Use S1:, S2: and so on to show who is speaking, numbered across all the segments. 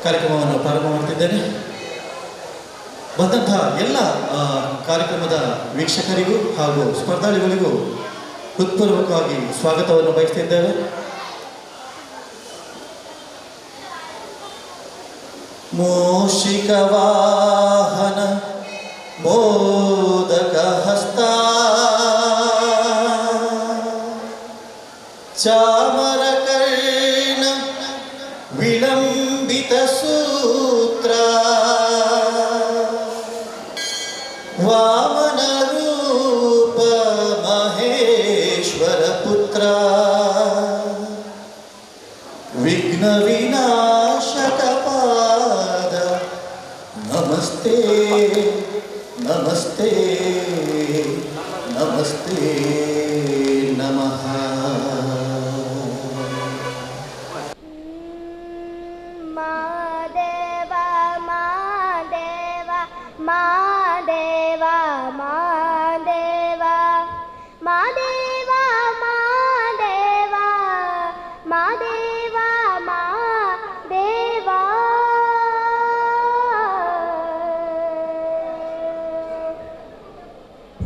S1: ಕಾರ್ಯಕ್ರಮವನ್ನು ಪ್ರಾರಂಭ ಮಾಡ್ತಿದ್ದೇನೆ. ಬಂದಂತಹ ಎಲ್ಲ ಕಾರ್ಯಕ್ರಮದ ವೀಕ್ಷಕರಿಗೂ ಹಾಗೂ ಸ್ಪರ್ಧಾಳುಗಳಿಗೂ ಹೃತ್ಪೂರ್ವಕವಾಗಿ ಸ್ವಾಗತವನ್ನು ಬಯಸ್ತಿದ್ದೇವೆ. ಮೂಷಿಕ ವಾಹನ ಮೋದಕ ಹಸ್ತ ಚಾಮರ ಕರ್ಣ ವಿಳಂಬಿತ ಸೂತ್ರ ವಾಮನ ರೂಪ ಮಹೇಶ್ವರ ಪುತ್ರ ವಿಘ್ನ ವಿನಾಶಕ ಪಾದ ನಮಸ್ತೆ ನಮಸ್ತೆ ನಮಸ್ತೆ ನಮಃ.
S2: ಮಾದೇವ ಮಾದೇವ ಮಾದೇವ ಮಾದೇವ ಮಾದೇವ ಮಾದೇವ ಮಾದೇವ ಮಾದೇವ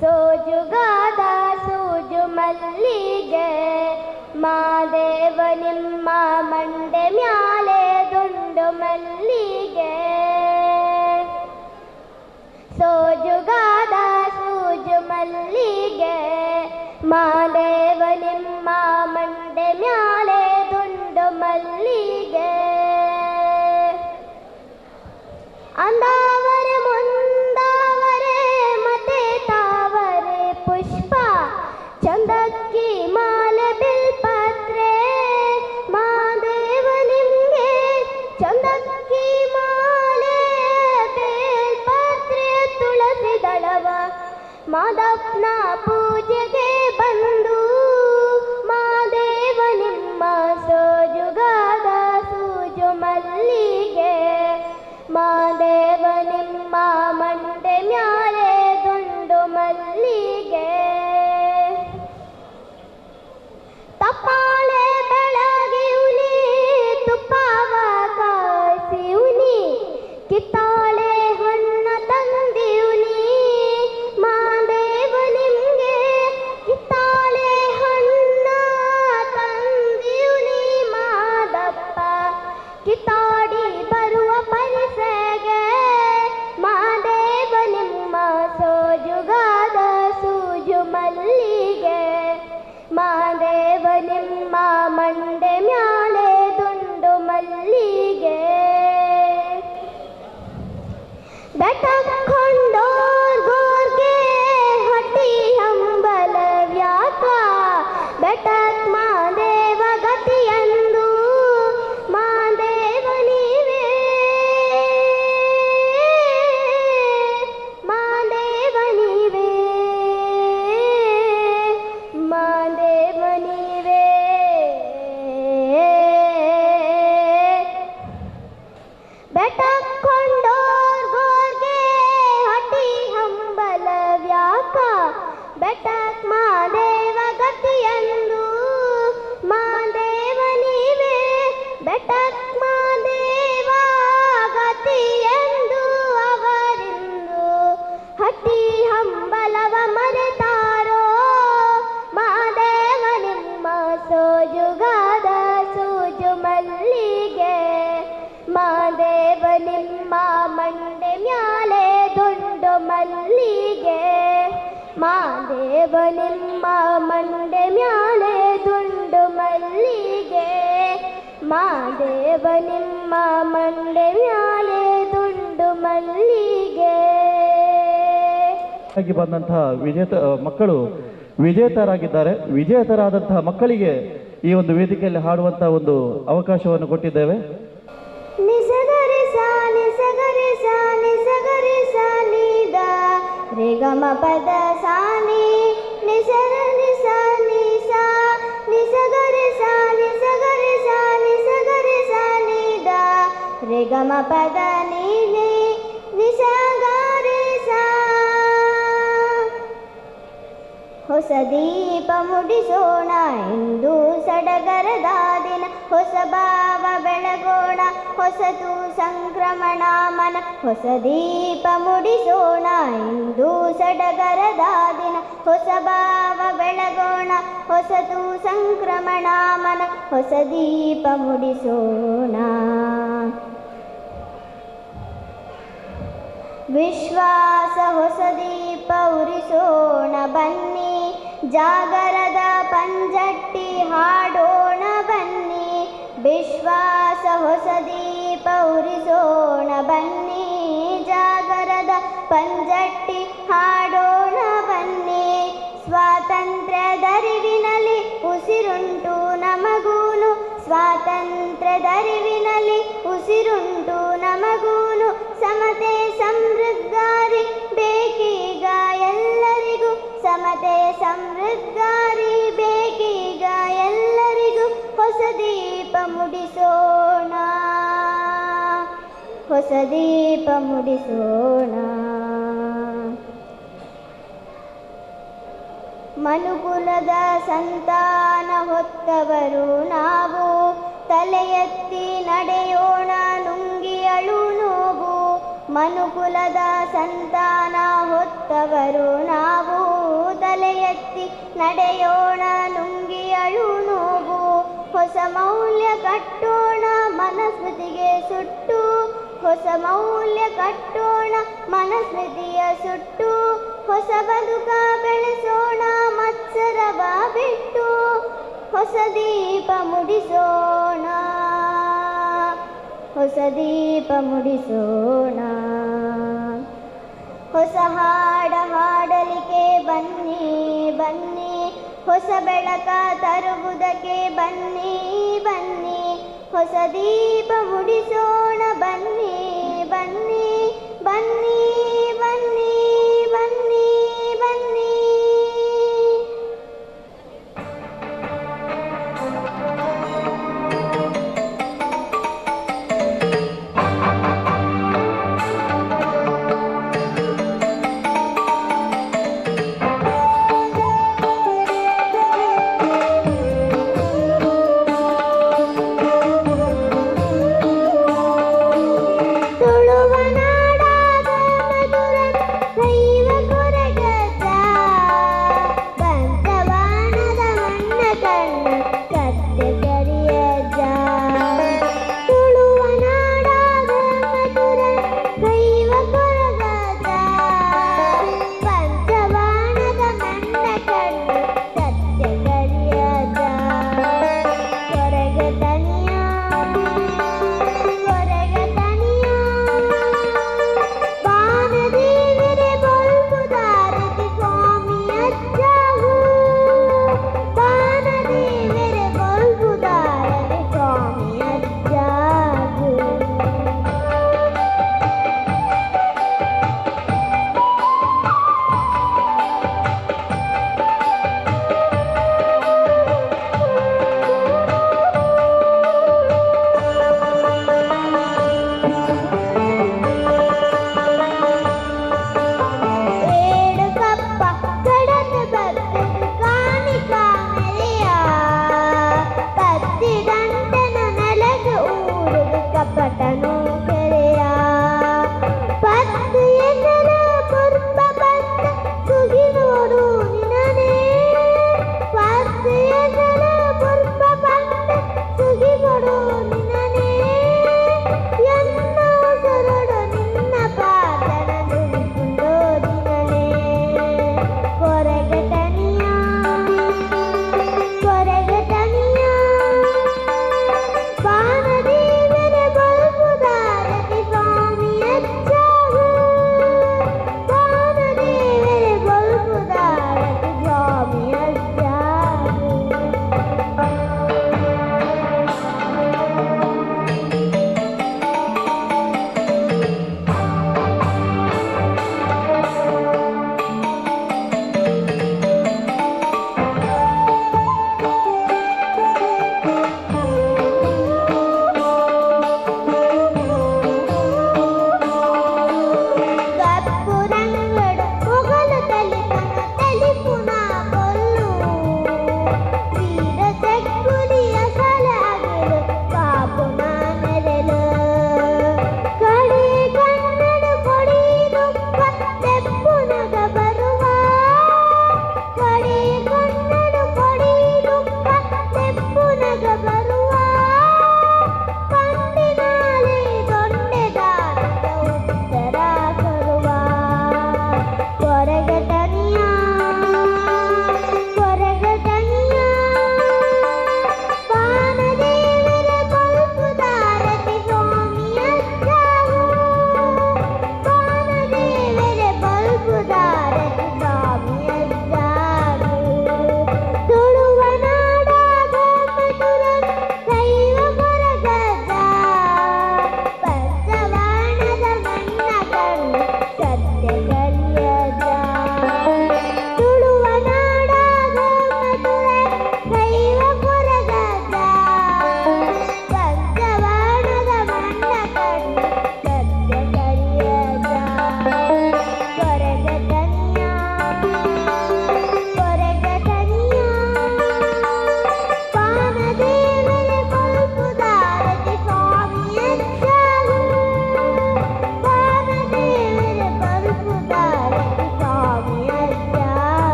S2: ಸೋಜುಗಾದ ಸೂಜು ಮಲ್ಲಿಗೆ ಮಾದೇವ ನಿಮ್ಮ ಮಂಡೆ ಮ್ಯಾಲೆ ದುಂಡು ಮಲ್ಲಿಗೆ ಸೋಜುಗಾದ ಸೂಜು ಮಲ್ಲಿಗೆ ಮಾದೇವ ನಿಮ್ಮ ಮಂಡೆ ಮ್ಯಾಲೆ ದುಂಡು ಮಲ್ಲಿಗೆ ಅಂದಾವರೆ ಮುಂದಾವರೆ ಮತ್ತೆ ತಾವರೆ ಪುಷ್ಪ ಚಂದಕ್ಕಿ ಮಾಲೆ ಬಿಲ್ಪತ್ರೆ ಮಾದೇವ ನಿಮ್ಗೆ ಚಂದಕ್ಕಿ ಮಾಲೆ ಬೇಲ್ಪತ್ರೆ ತುಳಸಿ ದಳವ ಮಾದಪ್ಪನ ಪೂಜೆಗೆ ಬಂದು ಮಾದೇವ ನಿಮ್ಮ ಸೋಜುಗಾದ ಸೂಜು ಮಲ್ಲಿಗೆ ಮಾದೇವ ನಿಮ್ಮ ಮಂಡೆ ಮ್ಯಾಲೆ ದುಂಡು ಮಲ್ಲಿಗೆ ತಪ್ಪಾಳೆ ಬೆಳಗಿಯುನಿ ತುಪ್ಪವ ಕಾಯಿಸಿಯುನಿ ಕಿತ್ತಾಳೆ ಹಣ್ಣ ತಂದಿಯುನಿ ಮಾದೇವ ನಿಮ್ಗೆ ಕಿತ್ತಾಳೆ ಹಣ್ಣ ತಂದಿಯುನಿ ಮಾದಪ್ಪ ಕಿತ್ತಾಡಿ ಬರುವ ಪರಿಸೆಗೆ ಮಾದೇವ ನಿಮ್ಮ ಸೋಜುಗಾದ ಸೂಜು ಮಲ್ಲಿಗೆ ಮಾದೇವ ನಿಮ್ಮ ಮಂಡೆ ಮ್ಯಾಲೆ ದುಂಡು ಮಲ್ಲಿಗೆ ಬೆಟಕೊಂಡೋರ್ಗೋರ್ಗೆ ಹಟ್ಟಿ ಹಂಬಲ ವ್ಯಾಕ ಬೆಟಕ್ ಮಾದೇವ ಗತಿಯಂದು ಮಾದೇವ ನೀವೇ ಮಾದೇವ ನೀವೇ ಮಾದೇವ ನೀವೇ ಬೆಟಕೊಂಡೋರ್ಗೋರ್ಗೆ ಹಟ್ಟಿ ಹಂಬಲ ವ್ಯಾಕ ಬೆಟಕ್ ಮಾದೇವ ಗತಿಯಂದು ಮಾದೇವ ನೀವೇ ಬೆಟಕ್ ಮಾದೇವ ಗತಿಯಂದು ಅವರಿಂದು ಹಟ್ಟಿ ಹಂಬಲವ ಮರೆತಾರೋ ಮಾದೇವ ನಿಮ್ಮ ಸೋಜುಗಾದ ಸೂಜು ಮಲ್ಲಿಗೆ ಮಾದೇವ ನಿಮ್ಮ ಮಂಡೆ ಮ್ಯಾಲೆ ದುಂಡು ಮಲ್ಲಿಗೆ ಮಾದೇವ ನಿಮ್ಮ ಮಂಡೆ ಮ್ಯಾಲೆ ದುಂಡು ಮಲ್ಲಿಗೆ ಮಾದೇವ ನಿಮ್ಮ ಮಂಡೆ ಮ್ಯಾಲೆ ದುಂಡು ಮಲ್ಲಿಗೆ.
S1: ಬಂದಂತಹ ಮಕ್ಕಳು ವಿಜೇತರಾಗಿದ್ದಾರೆ. ವಿಜೇತರಾದಂತಹ ಮಕ್ಕಳಿಗೆ ಈ ಒಂದು ವೇದಿಕೆಯಲ್ಲಿ ಹಾಡುವಂತಹ ಒಂದು ಅವಕಾಶವನ್ನು ಕೊಟ್ಟಿದ್ದೇವೆ.
S2: ನಿಸಗರಿ ಸಾ ನಿಸಗರಿ ಸಾ ನಿಸಗರಿ ಸಾ ನಿದ ರೆ ಗಮ ಪದ ಸಾನಿ ನಿಸರ ನಿಸ ನಿಸ ನಿಸಗರಿ ಸಾ ನಿಸಗರಿ ಸಾ ನಿಸಗರಿ ಸಾ ನಿದ ರೆ ಗಮ ಪದ ನೀನಿ ನಿಸಗರಿ ಸಾ ಹೊಸ ದೀಪ ಮುಡಿಸೋಣ ಇಂದು ಸಡಗರದ ದಿನ, ಹೊಸ ಭಾವ ಬೆಳಗೋಣ ಹೊಸತು ಸಂಕ್ರಮಣ ಮನ. ಹೊಸ ದೀಪ ಮುಡಿಸೋಣ ಇಂದು ಸಡಗರದ ದಿನ, ಹೊಸ ಭಾವ ಬೆಳಗೋಣ ಹೊಸತು ಸಂಕ್ರಮಣ ಮನ. ಹೊಸ ದೀಪ ಮುಡಿಸೋಣ. ವಿಶ್ವಾಸ ಹೊಸ ದೀಪ ಉರಿಸೋಣ ಬನ್ನಿ, ಜಾಗರದ ಪಂಜಟ್ಟಿ ಹಾಡೋಣ ಬನ್ನಿ. ವಿಶ್ವಾಸ ಹೊಸ ದೀಪ ಉರಿಸೋಣ ಬನ್ನಿ, ಜಾಗರದ ಪಂಜಟ್ಟಿ ಹಾಡೋಣ ಬನ್ನಿ. ಸ್ವಾತಂತ್ರ್ಯದರಿವಿನಲ್ಲಿ ಉಸಿರುಂಟು ನಮಗೂನು, ಸ್ವಾತಂತ್ರ್ಯದರಿವಿನಲ್ಲಿ ಉಸಿರುಂಟು ನಮಗೂನು. ಸಮತೆ ಸಮೃದ್ಧಾರಿ ಬೇಕೀಗ ಎಲ್ಲರಿಗೂ, ಸಮತೆ ಸಮೃದ್ಧಾರಿ ಬೇಕೀಗ ಎಲ್ಲರಿಗೂ. ಹೊಸ ದೀಪ ಮುಡಿಸೋಣ, ಹೊಸ ದೀಪ ಮುಡಿಸೋಣ. ಮನುಕುಲದ ಸಂತಾನ ಹೊತ್ತವರು ನಾವು, ತಲೆ ಎತ್ತಿ ನಡೆಯೋಣ ನುಂಗಿಯಳು ನೋವು. ಮನುಕುಲದ ಸಂತಾನ ಹೊತ್ತವರು ನಾವು, ತಲೆ ಎತ್ತಿ ನಡೆಯೋಣ ನುಂಗಿಯಳು ನೋವು. ಹೊಸ ಮೌಲ್ಯ ಕಟ್ಟೋಣ ಮನಸ್ಮೃತಿಗೆ ಸುಟ್ಟು, ಹೊಸ ಮೌಲ್ಯ ಕಟ್ಟೋಣ ಮನಸ್ಮೃತಿಯ ಸುಟ್ಟು. ಹೊಸ ಬದುಕ ಬೆಳೆಸೋಣ ಮತ್ಸರವ ಬಿಟ್ಟು, ಹೊಸ ದೀಪ ಮುಡಿಸೋಣ, ಹೊಸ ದೀಪ ಮುಡಿಸೋಣ. ಹೊಸ ಹಾಡ ಹಾಡಲಿಕ್ಕೆ ಬನ್ನಿ ಬನ್ನಿ, ಹೊಸ ಬೆಳಕ ತರುವುದಕ್ಕೆ ಬನ್ನಿ ಬನ್ನಿ. ಹೊಸ ದೀಪ ಮುಡಿಸೋಣ ಬನ್ನಿ ಬನ್ನಿ ಬನ್ನಿ ಬನ್ನಿ ಬನ್ನಿ ಬನ್ನಿ.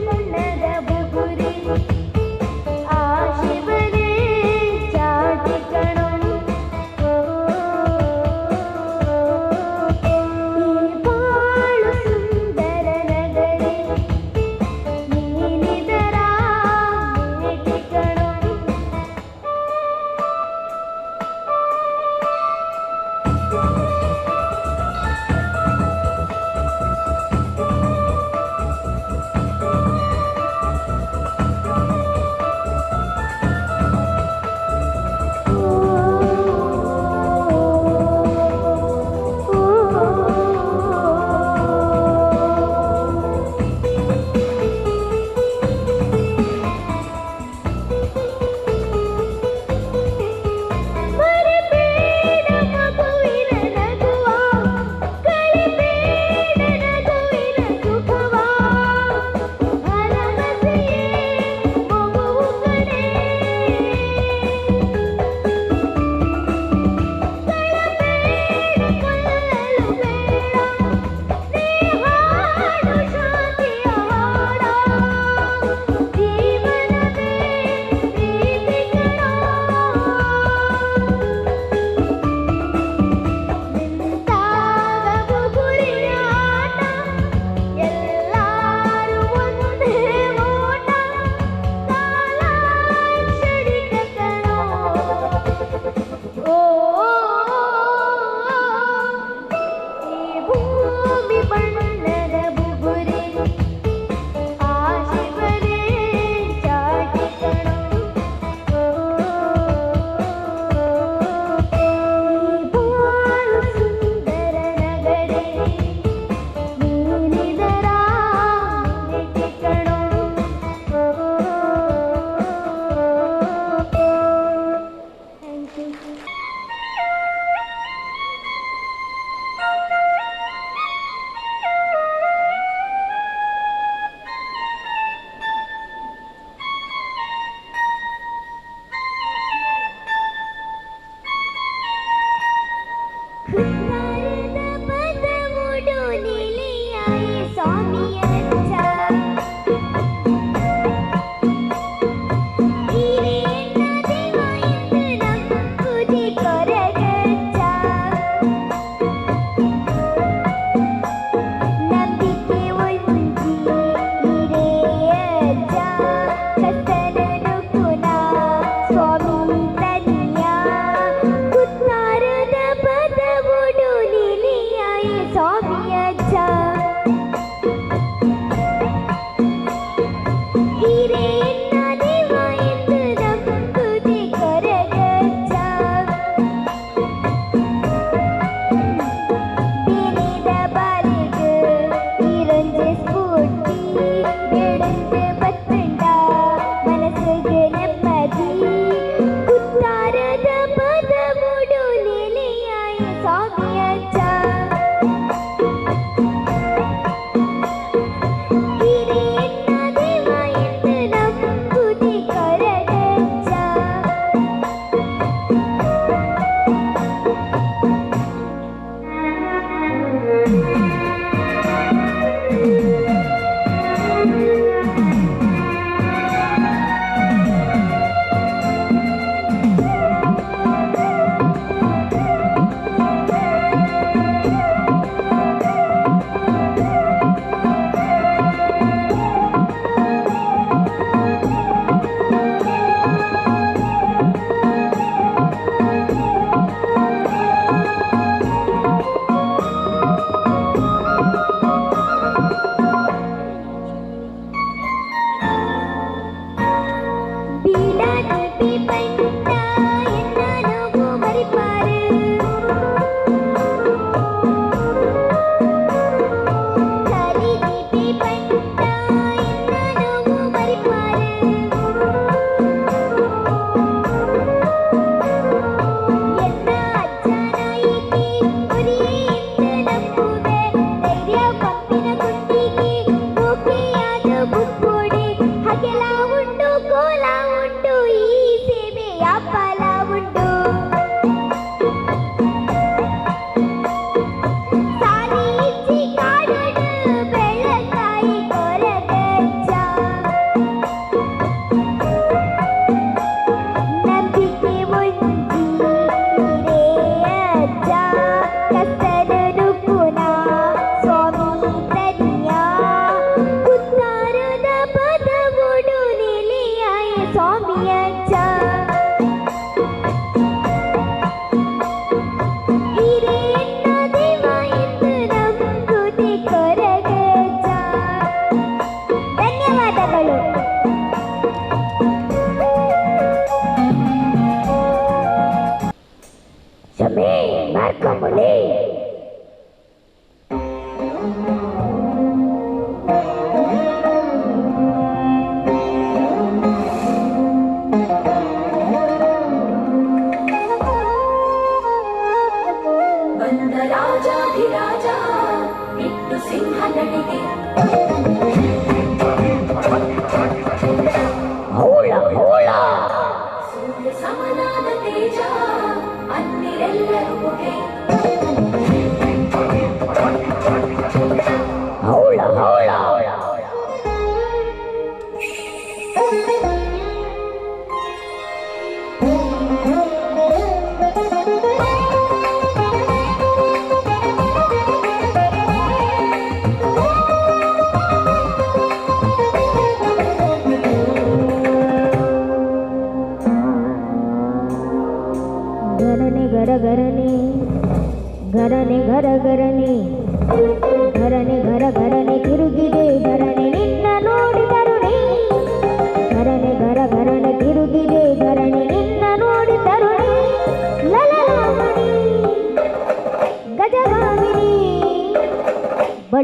S2: ಬಣ್ಣದ ಬುಗುರಿ ಆ ಶಿವನೇ ಚಾಟಿ ಕಣೋ ಈ ಬಾಳು ಸುಂದರ ನಗರಿ ನೀನಿದರ ಮೇಟಿ ಕಣೋ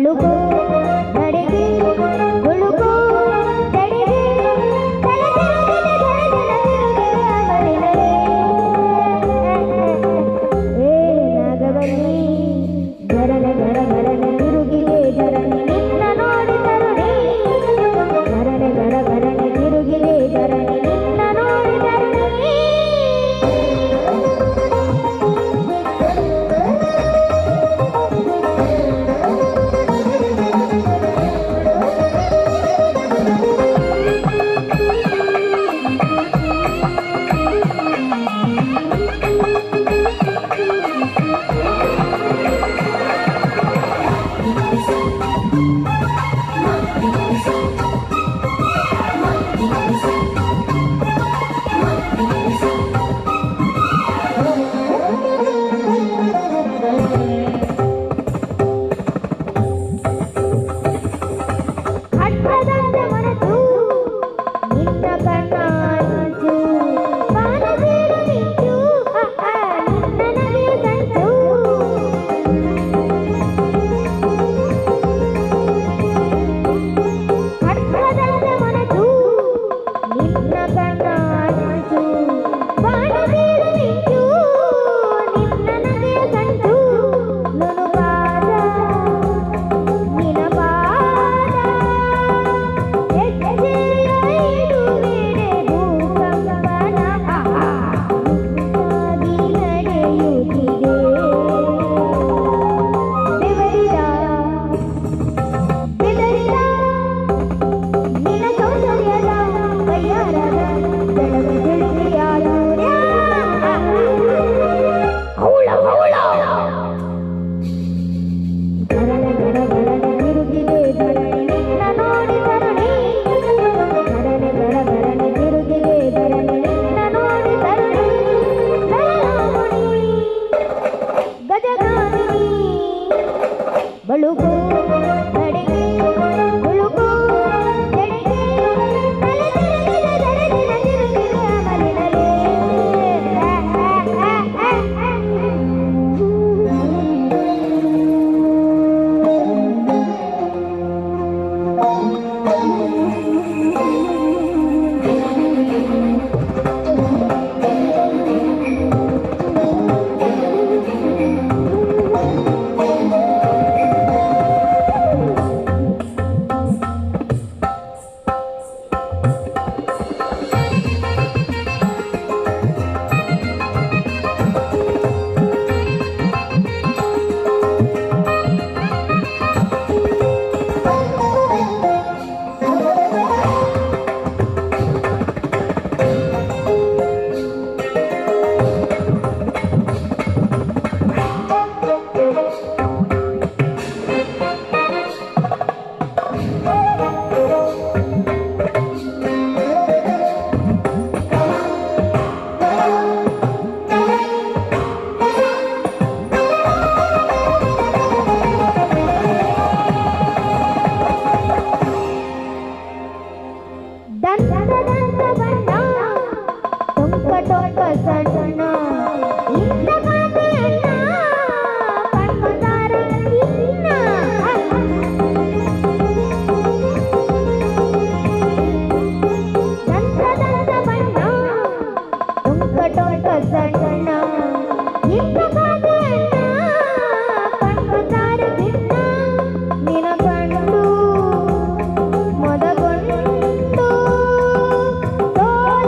S2: ಬಳುಕು ನಡೆಗೆ ಹುಳುಕು ತಡೆಗೆ ತಲೆ ನಾಗವಲ್ಲಿ ಧರಣೆ ಧರ ಧರಣೆ ತಿರುಗಿದೆ ಧರಣಿ ನಿನ್ನ ನೋಡಿ ತರುಣಿ ಧರಣೆ ಧರ ಧರಣೆ ತಿರುಗಿದೆ ಧರಣಿ ನಿನ್ನ ನೋಡಿ ತರುಣಿ ಅಡ್ಡದಂತ ಮನಸ್ಸು ನಿನ್ನ ಕಣ್ಣಾಂಚು ಬಾಣಬೀರು ಮಿಂಚು ನನಗೆ ಸಂಚು ಅಡ್ಡದಂತ ಮನಸ್ಸು ನಿನ್ನ ಕಣ್ಣಾಂಚು ಬಾಣಬೀರು ಮಿಂಚು ನನಗೆ ಸಂಚು ನುಣುಪಾದ ನಿನ ಪಾದ ಹೆಜ್ಜೆಯ ಇಡುವೆಡೆ ಭೂಕಂಪನ ಆಗಿ ನಡೆಯುತ್ತಿದೆ ಬೆವರಿದ ಬೆದರಿದ ನಿನ ಸೌಂದರ್ಯದ ವಯ್ಯಾರದ ಬೆಳಗು ಬೆಳಗಿಯಾದ ಹೌಳ ಹೌಳ ಧರಣೆ ಧರ ಧರಣೆ ತಿರುಗಿದೆ ಧರಣಿ ನಿನ್ನ ನೋಡಿ ತರುಣಿ ಧರಣೆ ಧರ ಧರಣೆ ತಿರುಗಿದೆ ಧರಣಿ ನಿನ್ನ ನೋಡಿ ತರುಣಿ ಲಲಲಾಮಣಿ ಗಜಗಾಮಿನಿ ಬಳುಕು ನಡೆಗೆ ಹುಳುಕು ತೆಡೆಗೆ ತಲೆ ತಿರುಗಿದೆ ಧರಣಿನ ತಿರುಗಿದೆ ಅಮಲಿನಲೇ ದಂತ ಬಣ್ಣ ಟೊಂಕ ಟೊಂಕ ಸಣ್ಣ ಇಂಥ ಕಾಂತೆಯನ್ನ ಕಣ್ಮಂದಾರ ಇನ್ನ ದಂತ ಬಣ್ಣ ಟೊಂಕ ಟೊಂಕ ಸಣ್ಣ ಇಂಥ ಕಾಂತೆಯನ್ನ ಕಣ್ಮಂದಾರ ಇನ್ನ ನಿನ ಕಂಡು ಮೊದಗೊಂಡು ತೋರ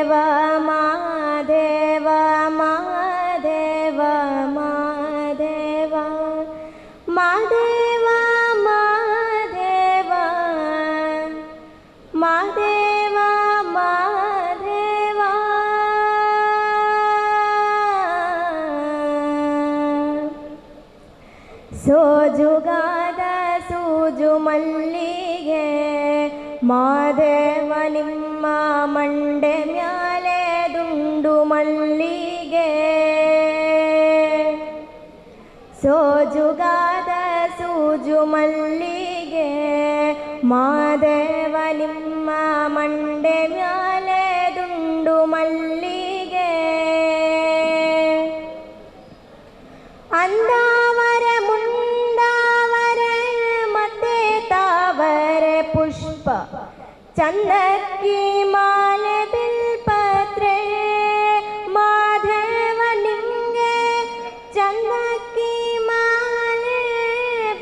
S2: ಮಾದೇವ ಮಾದೇವ ಮಾದೇವ ಮಾದೇವ ಮಾದೇವ ಮಾದೇವ ಮಾದೇವ ಸೋಜುಗಾದ ಸೂಜು ಮಲ್ಲಿಗೆ ಮಾದೇವ ನಿಮ್ಮ ಮಂಡೆ ಮ್ಯಾಲೆ ದುಂಡು ಮಲ್ಲಿಗೆ ಸೋಜುಗಾದ ಸೂಜು ಮಲ್ಲಿಗೆ ಮಾದೇವ ನಿಮ್ಮ ಮಂಡೆ ಮ್ಯಾಲೆ ದುಂಡು ಮಲ್ಲಿಗೆ ಅಂದಾವರೆ ಮುಂದಾವರೆ ಮತ್ತೆ ತಾವರೆ ಪುಷ್ಪ ಚಂದಕ್ಕಿ ಮಾಲೆ ಬಿಲ್ಪತ್ರೆ ಮಾದೇವ ನಿಂಗೆ ಚಂದಕ್ಕಿ ಮಾಲೆ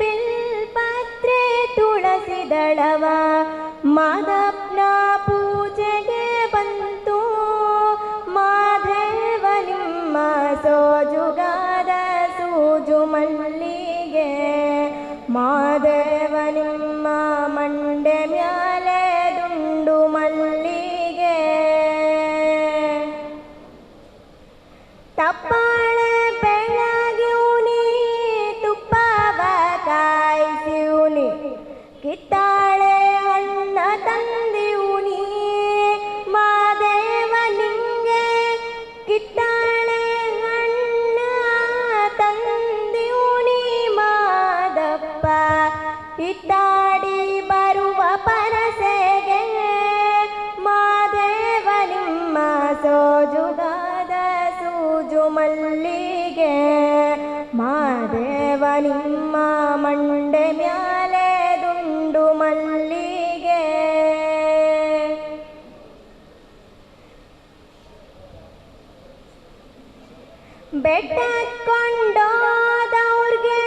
S2: ಬಿಲ್ಪತ್ರೆ ತುಳಸಿ ದಳವ ಮಾದಪ್ಪನ ಪೂಜೆಗೆ ಬಂತು ಮಾದೇವ ನಿಮ್ಮ ಸೋಜುಗಾದ ಸೂಜು ಮಲ್ಲಿಗೆ ಮಾದೇವ ನಿಮ್ಮ ಮಂಡೆ ಮ್ಯಾಲೆ ದುಂಡು ಮಲ್ಲಿಗೆ ತಪ್ಪಾಳೆ ಬೆಳಗ್ಯೂನಿ ತುಪ್ಪವ ಕಾಯಿಸಿವ್ನಿ ಕಿತ್ತಾಳೆ ಹಣ್ಣ ತಂದಿವ್ನಿ ಮಾದೇವ ನಿಂಗೆ ಕಿತ್ತಾಳೆ ಹಣ್ಣ ತಂದಿವ್ನಿ ಮಾದಪ್ಪ ಇತ್ತಾಡಿ ಬರುವ ಪರಸೆಗೆ ಮಾದೇವ ನಿಮ್ಮ ಸೋಜುಗಾದ ಸೂಜು ಮಲ್ಲಿಗೆ ಮಾದೇವ ನಿಮ್ಮ ಮಂಡೆ ಮ್ಯಾಲೆ ದುಂಡು ಮಲ್ಲಿಗೆ ಬೆಟ್ಟಕೊಂಡೋದವ್ರಿಗೆ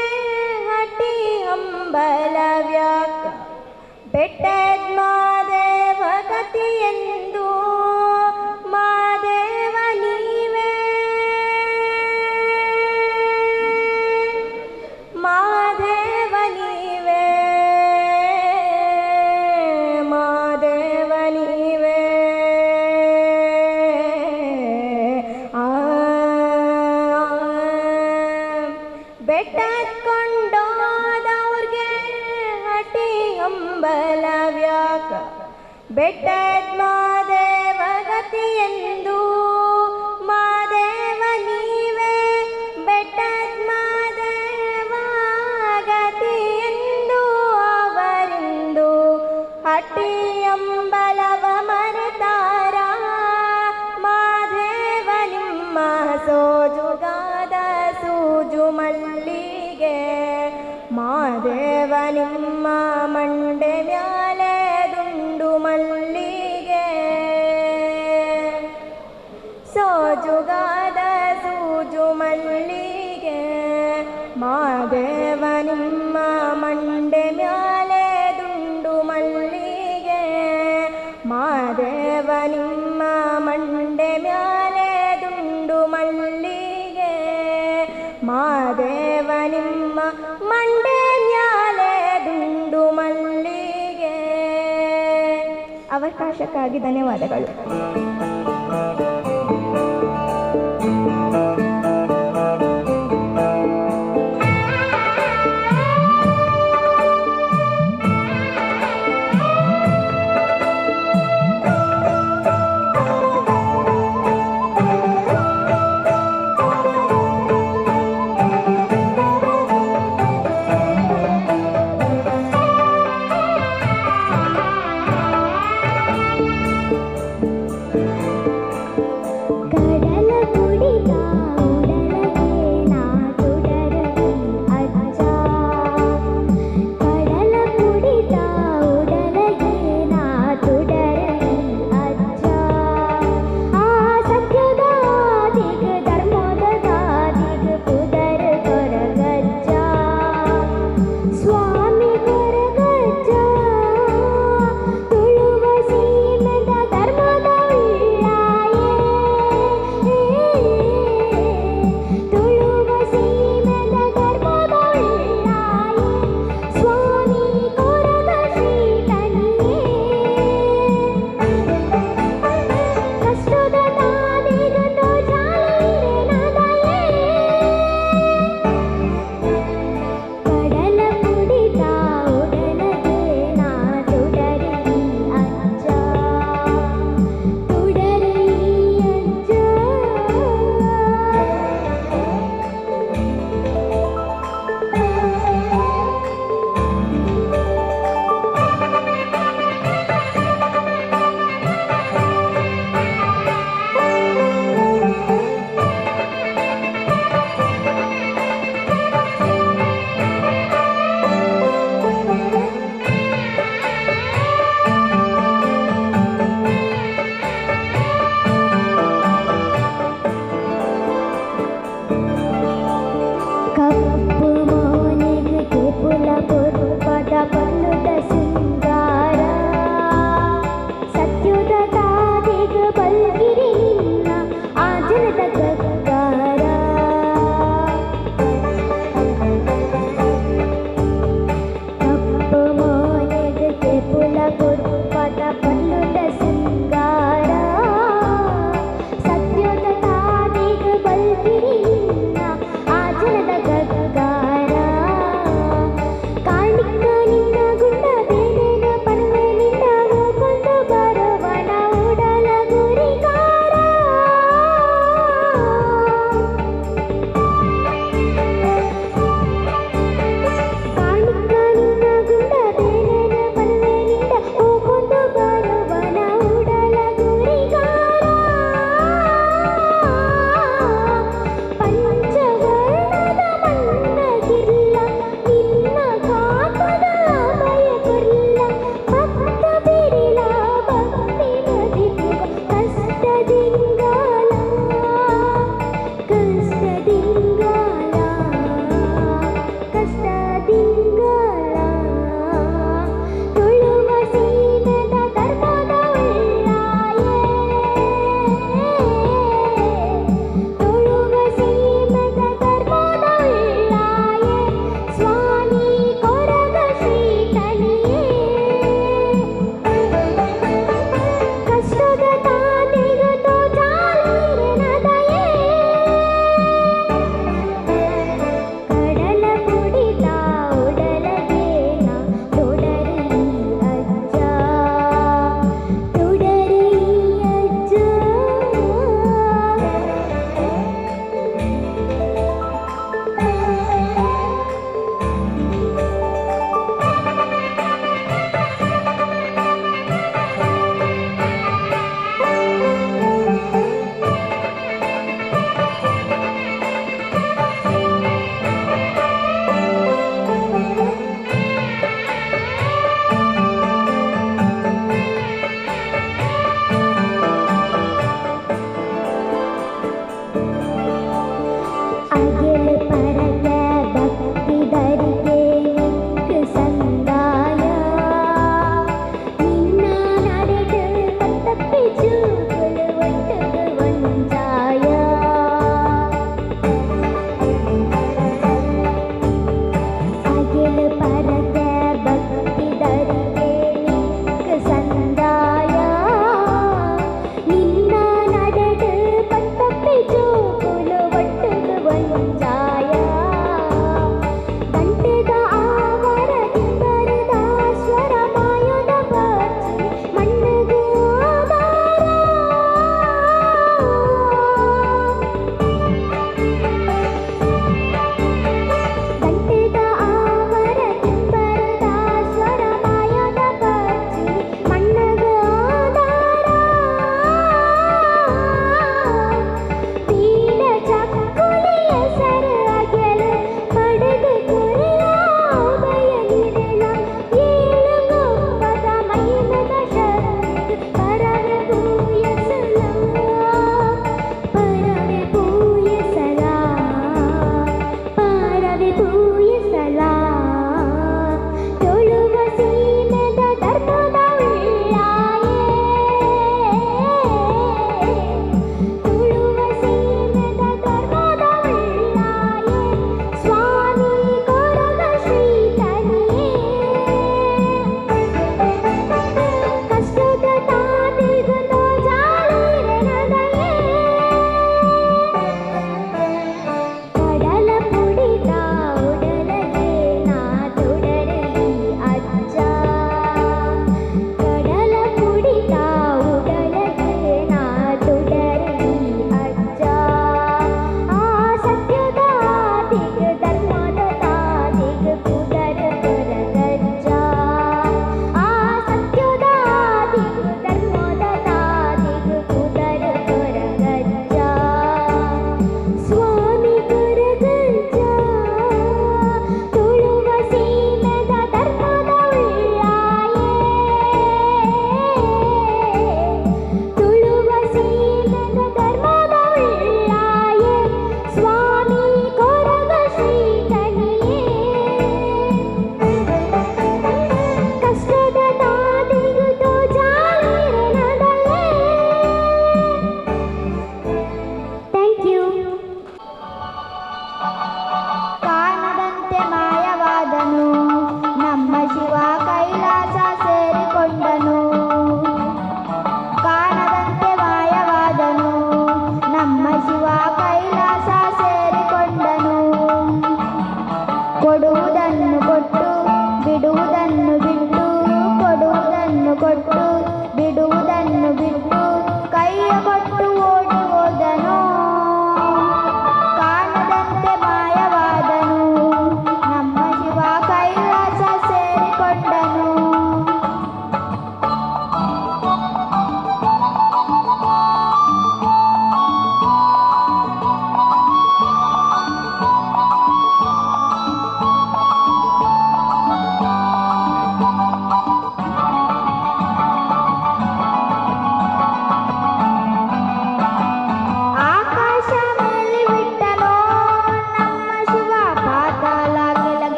S2: ಹಟ್ಟಿ ಹಂಬಲವ್ಯಾಕ ಬೆಟ್ಟದ ಮಾದೇವ ಗತಿಯೆಂದು ಮಾದೇವ ನೀವೇ ಮಾದೇವ ನೀವೇ ಮಾದೇವ ನೀವೇ ಬೆಟ್ಟಕೊಂಡೋದವ್ರಿಗೆ ಹಟ್ಟಿ ಹಂಬಲವ್ಯಾಕ ಬೆಟ್ಟದ ಮಾದೇವ ಗತಿಯೆಂದು ಮಾದೇವ ನೀವೇ ಬೆಟ್ಟದ ಮಾದೇವ ಗತಿಯೆಂದು ಅವರಿಂದು ಹಟ್ಟಿ ಅಂಬಲವ ಮರೆತಾರ ಮಾದೇವ ನಿಮ್ಮ ಸೋಜುಗಾದ ಸೂಜು ಮಲ್ಲಿಗೆ ಮಾದೇವ ನಿಮ್ಮ ಮಂಡೆ ಮ್ಯಾಲೆ ದುಂಡು ಮಲ್ಲಿಗೆ ಸೋಜುಗಾದ ಸೂಜು ಮಲ್ಲಿಗೆ ಮಾದೇವ ನಿಮ್ಮ ಮಂಡೆ ಮ್ಯಾಲೆ ದುಂಡು ಮಲ್ಲಿಗೆ ಮಾದೇವ ನಿಮ್ಮ ಮಂಡೆ ಮ್ಯಾಲೆ ದುಂಡು ಮಲ್ಲಿಗೆ ಮಾದೇವ ನಿಮ್ಮ ಮಂಡೆ ಮ್ಯಾಲೆ ದುಂಡು ಮಲ್ಲಿಗೆ. ಅವಕಾಶಕ್ಕಾಗಿ ಧನ್ಯವಾದಗಳು.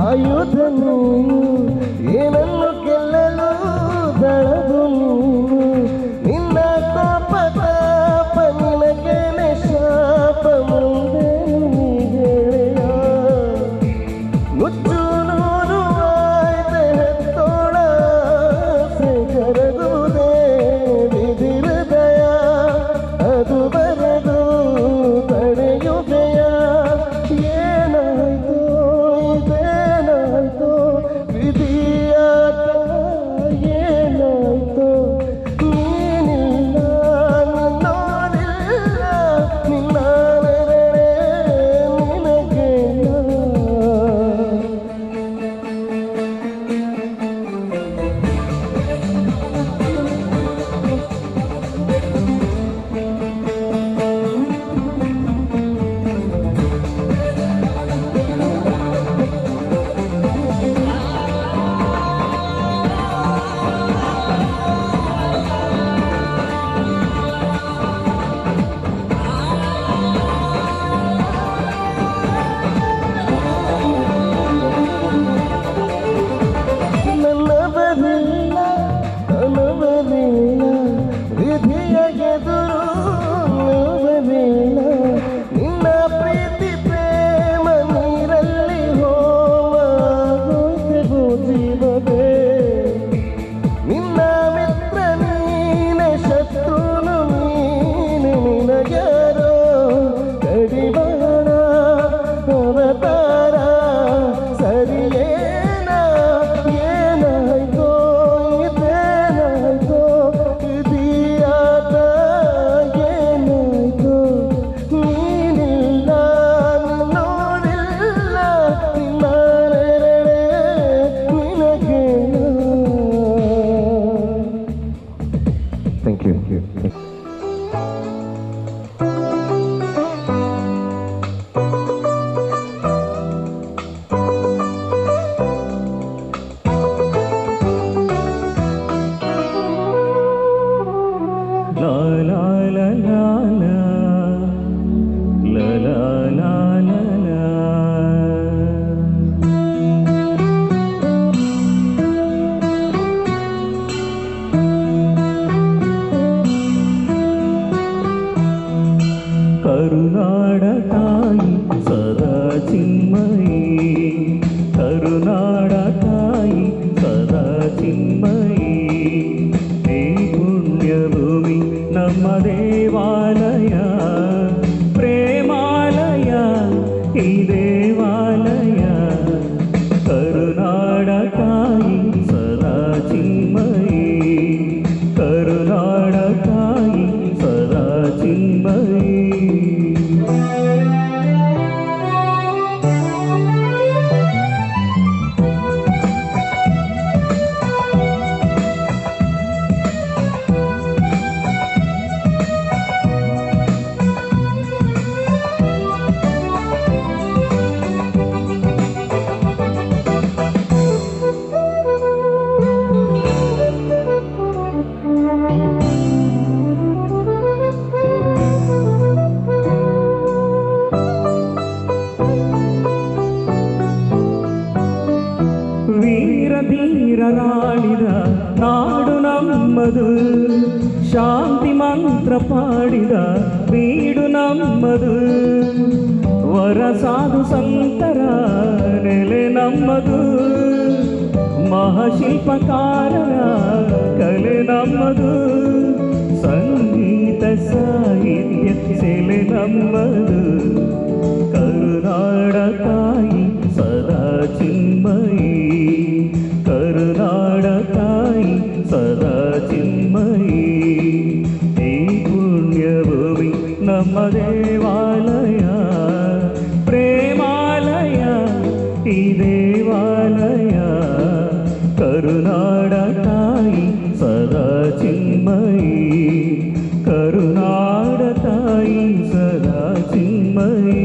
S3: ಆಯುಧ ನೀನು ಏನನ್ನು ಗೆಲ್ಲಲು ದಳದು ನೀನು ನಿನ್ನ ಕೋಪ ತಾಪ ನಿನಗೇನೆ ಶಾಪ ಮುಂದೆ ನೀ ಗೆಳೆಯ ನುಚ್ಚು ನೂರು ಆಯ್ತೆ ಹೆತ್ತೋಳ ಕರಗುವುದೇ ವಿಧಿ ಹೃದಯ ಅದು ಬರದು ತಡೆಯುವೆಯ ಏನಾಯ್ತು ಇದೇನಾಯ್ತು ವಿಧಿಯಾಟ ಏನಾಯ್ತು ನೀನಿಲ್ಲ ನಿನ್ನೋರಿಲ್ಲ ನಿನ್ನ ನೆರಳೇ ನಿನಗಿಲ್ಲ ನನ್ನವರಿಲ್ಲ ತನವರಿಲ್ಲ ವಿಧಿಯ ಎದುರು ನೋವರಿಲ್ಲ ನಿನ್ನ ಪ್ರೀತಿ ಪ್ರೇಮ ನೀರಲ್ಲಿ ಹೋಮ ಹೋಯ್ತೆಗೋ ಜೀವವೇ ನಿನ್ನ ಮಿತ್ರ ನೀನೆ ಶತ್ರುನು ನೀನೆ ನಿನಗ್ಯಾರೋ ಕಡಿವಾಣ ಅವತಾರ ಸರಿಯೇನ ಏನಾಯ್ತೋ ಇದೇನಾಯ್ತೋ ಇದೀಯಾಟ ಏನಾಯ್ತೋ ನೀನಿಲ್ಲ ನಿನ್ನೋರಿಲ್ಲ ನಿನ್ನ ನೆರಳೇ ನಿನಗೇನ thank you
S4: La la la la la la la la la la ಕರುನಾಡ ತಾಯಿ ಸದಾ ಚಿನ್ಮಯಿ ಕರುನಾಡ ತಾಯಿ ಸದಾ ಚಿನ್ಮಯಿ ಈ ಪುಣ್ಯಭೂಮಿ ನಮ್ಮ ದೇವಾಲಯ ಪ್ರೇಮಾಲಯ ಈ ದೇವಾಲಯ ಕರುನಾಡ ತಾಯಿ ಸದಾ ಚಿನ್ಮಯಿ ಕರುನಾಡ ತಾಯಿ ಸದಾ ಚಿನ್ಮಯಿ ಮಂತ್ರ ಪಾಡಿದ ಬೀಡು ನಮ್ಮದು, ವರ ಸಾಧು ಸಂತರ ನೆಲೆ ನಮ್ಮದು, ಮಹಾಶಿಲ್ಪಕಾರರ ಕಲೆ ನಮ್ಮದು, ಸಂಗೀತ ಸಾಹಿತ್ಯ ಸೆಲೆ ನಮ್ಮದು. ಕರುನಾಡ ತಾಯಿ ಸದಾ ಚಿನ್ಮಯಿ, ಕರುನಾಡ ತಾಯಿ ಸದಾ ಚಿನ್ಮಯಿ. ಈ ಪುಣ್ಯಭೂಮಿ ನಮ್ಮ ದೇವಾಲಯ, ಪ್ರೇಮಾಲಯ ಈ ದೇವಾಲಯ. ಕರುನಾಡ ತಾಯಿ ಸದಾ ಚಿನ್ಮಯಿ, ಕರುನಾಡ ತಾಯಿ ಸದಾ ಚಿನ್ಮಯಿ.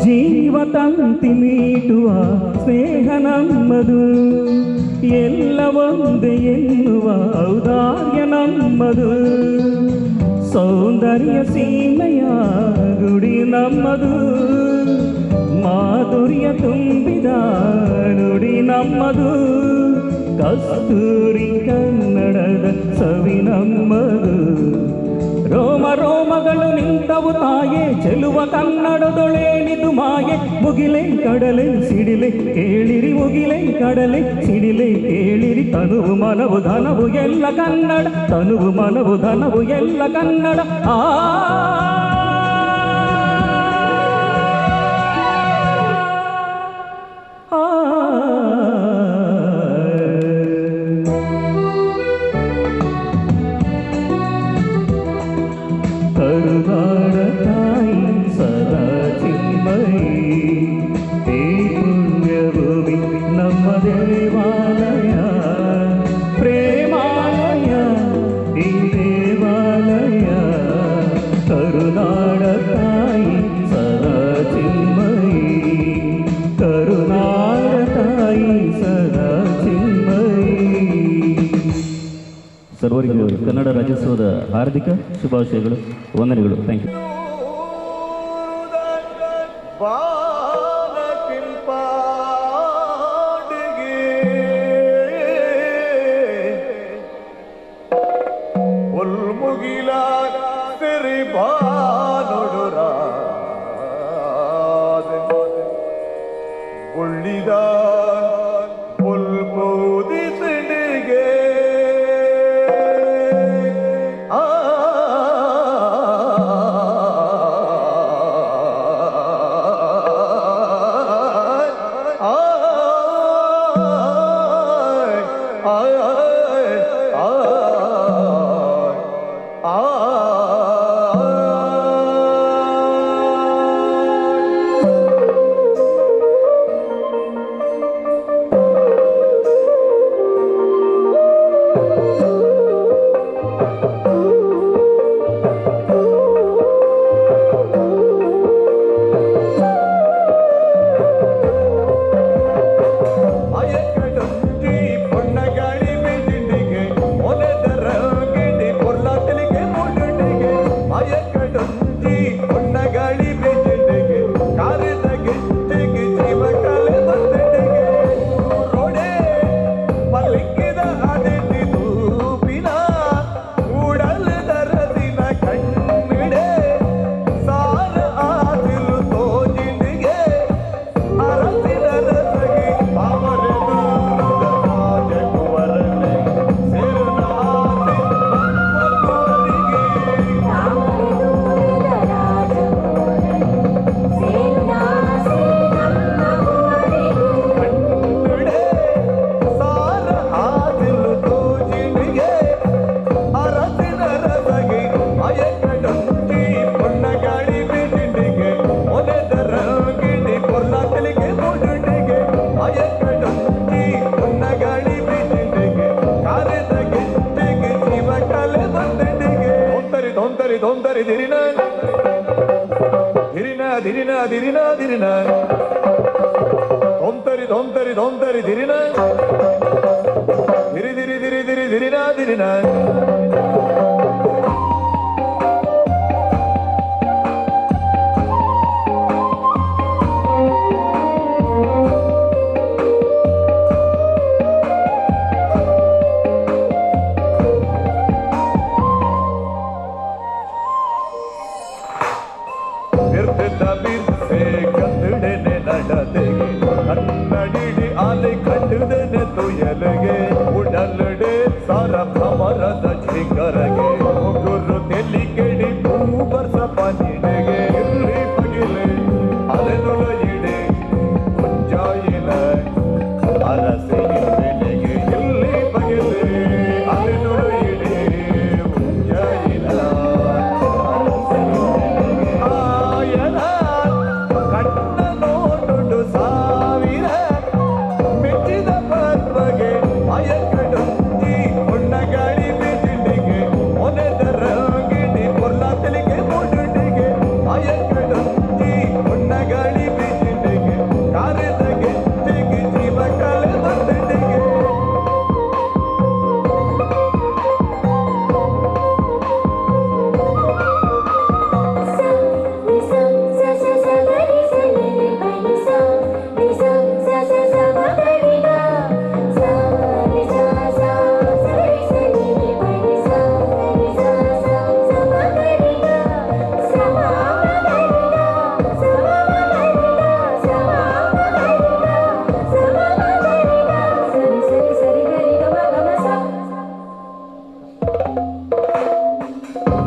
S4: ಜೀವತಂತಿ ಮೀಟುವ ಸ್ನೇಹ ನಮ್ಮದು, ಎಲ್ಲ ಒಂದೇ ಎನ್ನುವ ಔದಾರ್ಯ ನಮ್ಮದು, ಸೌಂದರ್ಯ ಸೀಮೆಯ ಗುಡಿ ನಮ್ಮದು, ಮಾಧುರ್ಯ ತುಂಬಿದ ನುಡಿ ನಮ್ಮದು, ಕಸ್ತೂರಿ ಕನ್ನಡದ ಸವಿ ನಮ್ಮದು. ರೋಮ ರೋಮಗಳು ನಿಂತವು ತಾಯೆ, ಚೆಲುವ ಕನ್ನಡದೊಳೇನಿದು ಮಾಯೆ. ಮುಗಿಲೆ ಕಡಲೆ ಸಿಡಿಲೆ ಕೇಳಿರಿ, ಮುಗಿಲೆ ಕಡಲೆ ಸಿಡಿಲೆ ಕೇಳಿರಿ. ತನುವು ಮನವು ಧನವು ಎಲ್ಲ ಕನ್ನಡ, ತನುವು ಮನವು ಧನವು ಎಲ್ಲ ಕನ್ನಡ. ಆ ಕರುನಾಡ ತಾಯಿ ಸದಾ ಚಿನ್ಮಯಿ, ಈ ಪುಣ್ಯಭೂಮಿ ನಮ್ಮ ದೇವಾಲಯ, ಪ್ರೇಮಾಲಯ ಈ ದೇವಾಲಯ. ಕರುನಾಡ ತಾಯಿ ಸದಾ ಚಿನ್ಮಯಿ, ಕರುನಾಡ ತಾಯಿ ಸದಾ ಚಿನ್ಮಯಿ. ಸರ್ವರಿಗೂ ಕನ್ನಡ ರಾಜ್ಯೋತ್ಸವದ ಹಾರ್ದಿಕ ಶುಭಾಶಯಗಳು, ವಂದನೆಗಳು. Thank you.
S5: ದೊಂತರಿ ದಿರಿನ ದಿರಿನ ದಿರಿನ ದಿರಿನ ದಿರಿನ ದೊಂತರಿ ದಿರಿನ ದಿರಿ ದಿರಿ ದಿರಿ ದಿರಿ ದಿರಿನ ದಿರಿನ ಕನ್ನಡಿಡಿ ಆಲೆ ಕಂಡುದನೆ ತುಯಲಗೆ ಉಡಲಡೆ ಸಾರ ಭ್ರಮರದ ಜಿಂಗರಗೆ ಗುರು ತೆಲಿ ಕೆಡಿ ಭೂಬರ್ಸ ಪನಿಡೆಗೆ ಇರ್ಲಿ ಪಗಿಲೆ ಅಲೆದುಲ ಇಡೆ ಮುಂಜಾಯಿನ ಅರಸೆ ಬೆಲೆಗೆ ಇರ್ಲಿ ಪಗಿಲೆ ಅಲೆದುಲ ಇಡೆ ಮುಂಜಾಯಿನ ಅರಸೆ ಆಯನ ಕಣ್ಣ ನೋಡುಡು ಸಾವಿರ ಮೆಚ್ಚಿದ ಪರ್ವಗೆ ಅಯಕಡುತ್ತಿ ಹೊಣ್ಣಗಾಡಿ ಬಿಸಿಲಿಗೆ ಮೊನೆದರ ಗಿಡಿ ಕೊಲ್ಲ ತೆಲಿಗೆ ಮುಡುಡಿಗೆ ಅಯಕಡುತ್ತಿ ಹೊಣ್ಣಗಾಡಿ ಬಿಸಿಲಿಗೆ ಕಾರಿದಗೆ ತೆಗಿ ಜೀವ ಕಳೆ ಬಂದಿಗೆ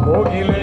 S5: ಹೋಗಿಲೆ